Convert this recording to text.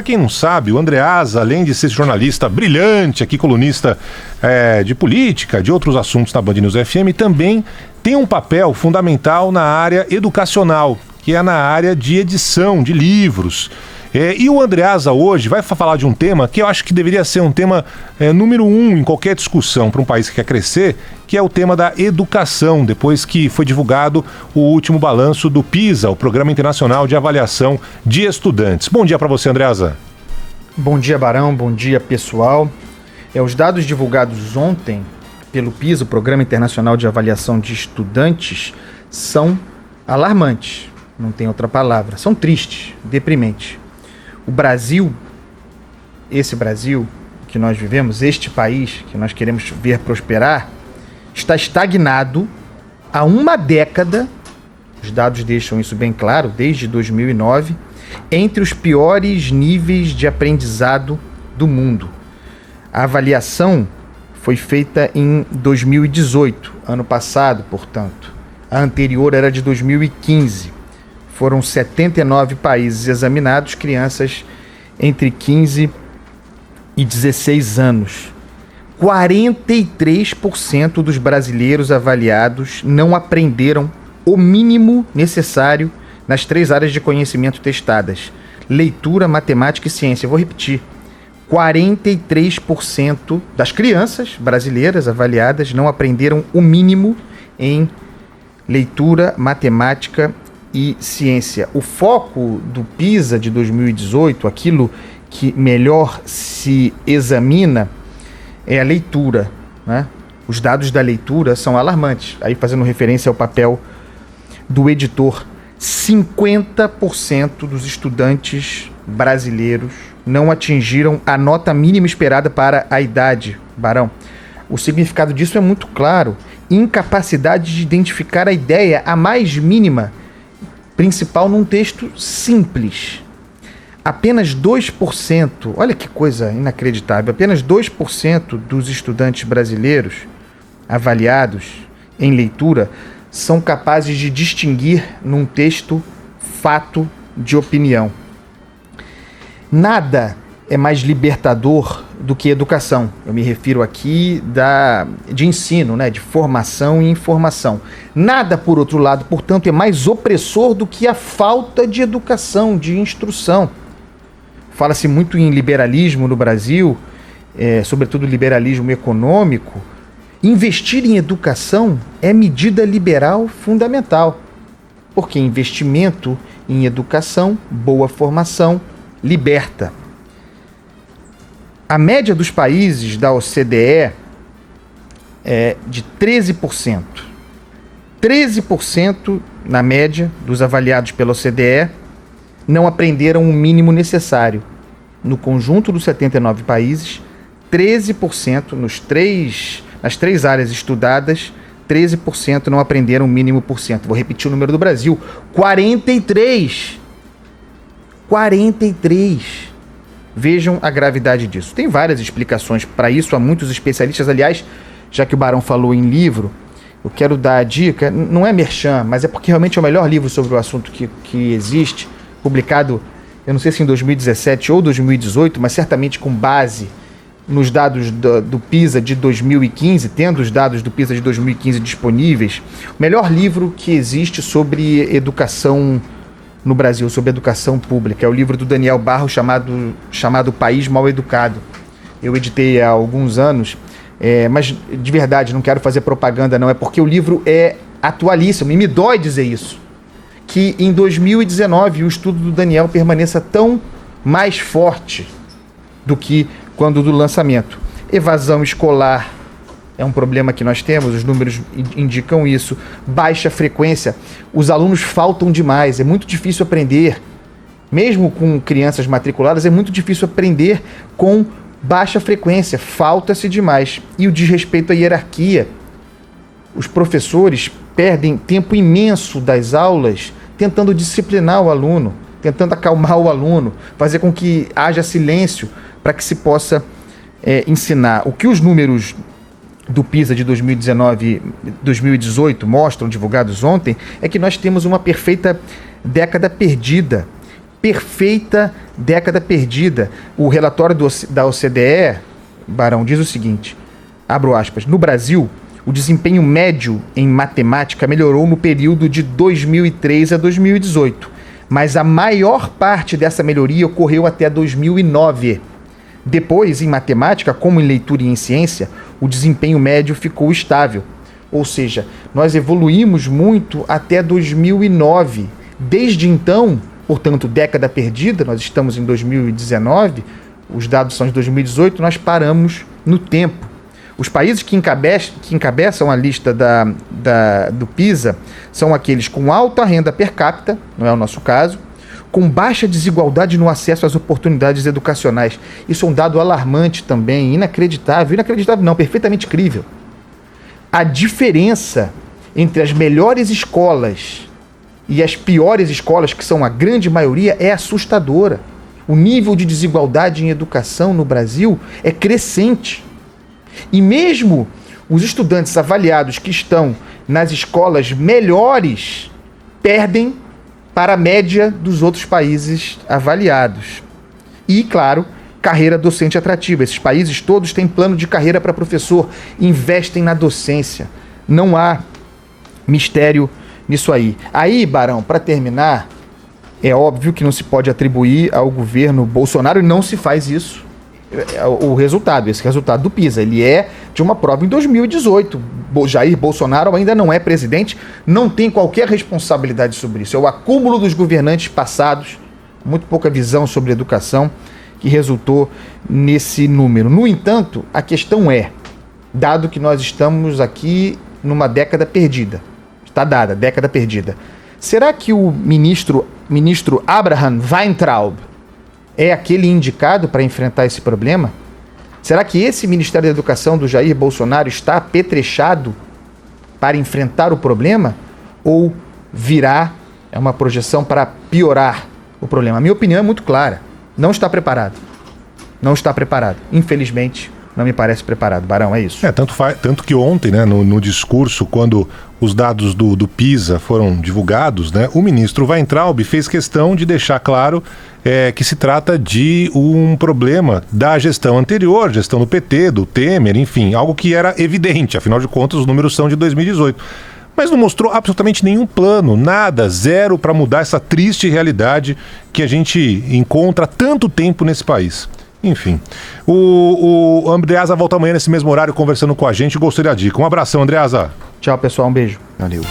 para quem não sabe, o Andreasa, além de ser jornalista brilhante, aqui colunista de política, de outros assuntos na Band News FM, também tem um papel fundamental na área educacional, que é na área de edição de livros. E o Andreasa hoje vai falar de um tema que eu acho que deveria ser um tema número 1 em qualquer discussão para um país que quer crescer, que é o tema da educação, depois que foi divulgado o último balanço do PISA, o Programa Internacional de Avaliação de Estudantes. Bom dia para você, Andreasa. Bom dia, Barão. Bom dia, pessoal. Os dados divulgados ontem pelo PISA, o Programa Internacional de Avaliação de Estudantes, são alarmantes. Não tem outra palavra. São tristes, deprimentes. O Brasil, esse Brasil que nós vivemos, este país que nós queremos ver prosperar, está estagnado há uma década, os dados deixam isso bem claro, desde 2009, entre os piores níveis de aprendizado do mundo. A avaliação foi feita em 2018, ano passado, portanto. A anterior era de 2015. Foram 79 países examinados, crianças entre 15 e 16 anos. 43% dos brasileiros avaliados não aprenderam o mínimo necessário nas 3 áreas de conhecimento testadas: leitura, matemática e ciência. Eu vou repetir. 43% das crianças brasileiras avaliadas não aprenderam o mínimo em leitura, matemática e ciência. O foco do PISA de 2018, aquilo que melhor se examina, é a leitura, né? Os dados da leitura são alarmantes. Aí, fazendo referência ao papel do editor, 50% dos estudantes brasileiros não atingiram a nota mínima esperada para a idade, Barão. O significado disso é muito claro: incapacidade de identificar a ideia, a mais mínima, principal num texto simples. Apenas 2%, olha que coisa inacreditável, apenas 2% dos estudantes brasileiros avaliados em leitura são capazes de distinguir num texto fato de opinião. Nada é mais libertador do que educação. Eu me refiro aqui de ensino, né, de formação e informação. Nada, por outro lado, portanto, é mais opressor do que a falta de educação, de instrução. Fala-se muito em liberalismo no Brasil, sobretudo liberalismo econômico. Investir em educação é medida liberal fundamental, porque investimento em educação, boa formação, liberta. A média dos países da OCDE é de 13%. 13% na média dos avaliados pela OCDE não aprenderam o mínimo necessário. No conjunto dos 79 países, 13% nas 3 áreas estudadas, 13% não aprenderam o mínimo por cento. Vou repetir o número do Brasil: 43%. 43%. Vejam a gravidade disso. Tem várias explicações para isso, há muitos especialistas. Aliás, já que o Barão falou em livro, eu quero dar a dica, não é merchan, mas é porque realmente é o melhor livro sobre o assunto que existe, publicado, eu não sei se em 2017 ou 2018, mas certamente com base nos dados do PISA de 2015, tendo os dados do PISA de 2015 disponíveis. O melhor livro que existe sobre educação no Brasil, sobre educação pública, é o livro do Daniel Barros chamado País Mal Educado. Eu editei há alguns anos, mas de verdade, não quero fazer propaganda não, é porque o livro é atualíssimo, e me dói dizer isso, que em 2019 o estudo do Daniel permaneça tão mais forte do que quando do lançamento. Evasão escolar é um problema que nós temos, os números indicam isso. Baixa frequência, os alunos faltam demais, é muito difícil aprender. Mesmo com crianças matriculadas, é muito difícil aprender com baixa frequência, falta-se demais. E o desrespeito à hierarquia. Os professores perdem tempo imenso das aulas tentando disciplinar o aluno, tentando acalmar o aluno, fazer com que haja silêncio para que se possa ensinar. O que os números do PISA de 2019-2018 mostram, divulgados ontem, é que nós temos uma perfeita década perdida. Perfeita década perdida. O relatório da OCDE, Barão, diz o seguinte, abro aspas, no Brasil, o desempenho médio em matemática melhorou no período de 2003 a 2018, mas a maior parte dessa melhoria ocorreu até 2009. Depois, em matemática, como em leitura e em ciência, o desempenho médio ficou estável. Ou seja, nós evoluímos muito até 2009. Desde então, portanto, década perdida, nós estamos em 2019, os dados são de 2018, nós paramos no tempo. Os países que encabeçam a lista do PISA são aqueles com alta renda per capita, não é o nosso caso, com baixa desigualdade no acesso às oportunidades educacionais. Isso é um dado alarmante também, inacreditável. Inacreditável não, perfeitamente crível. A diferença entre as melhores escolas e as piores escolas, que são a grande maioria, é assustadora. O nível de desigualdade em educação no Brasil é crescente. E mesmo os estudantes avaliados que estão nas escolas melhores perdem para a média dos outros países avaliados. E, claro, carreira docente atrativa. Esses países todos têm plano de carreira para professor, investem na docência. Não há mistério nisso aí. Aí, Barão, para terminar, é óbvio que não se pode atribuir ao governo Bolsonaro, e não se faz isso. Esse resultado do PISA, ele é de uma prova em 2018. Jair Bolsonaro ainda não é presidente, não tem qualquer responsabilidade sobre isso. É o acúmulo dos governantes passados, muito pouca visão sobre educação, que resultou nesse número. No entanto, a questão é, dado que nós estamos aqui numa década perdida, está dada, década perdida, será que o ministro Abraham Weintraub é aquele indicado para enfrentar esse problema? Será que esse Ministério da Educação do Jair Bolsonaro está apetrechado para enfrentar o problema? Ou virá, é uma projeção para piorar o problema? A minha opinião é muito clara. Não está preparado. Não está preparado. Infelizmente, não me parece preparado. Barão, é isso. Tanto que ontem, né, no discurso, quando os dados do PISA foram divulgados, né, o ministro Weintraub fez questão de deixar claro que se trata de um problema da gestão anterior, gestão do PT, do Temer, enfim, algo que era evidente, afinal de contas os números são de 2018. Mas não mostrou absolutamente nenhum plano, nada, zero para mudar essa triste realidade que a gente encontra há tanto tempo nesse país. Enfim, o Andreasa volta amanhã nesse mesmo horário conversando com a gente. Gostei da dica. Um abração, Andreasa. Tchau, pessoal. Um beijo. Valeu.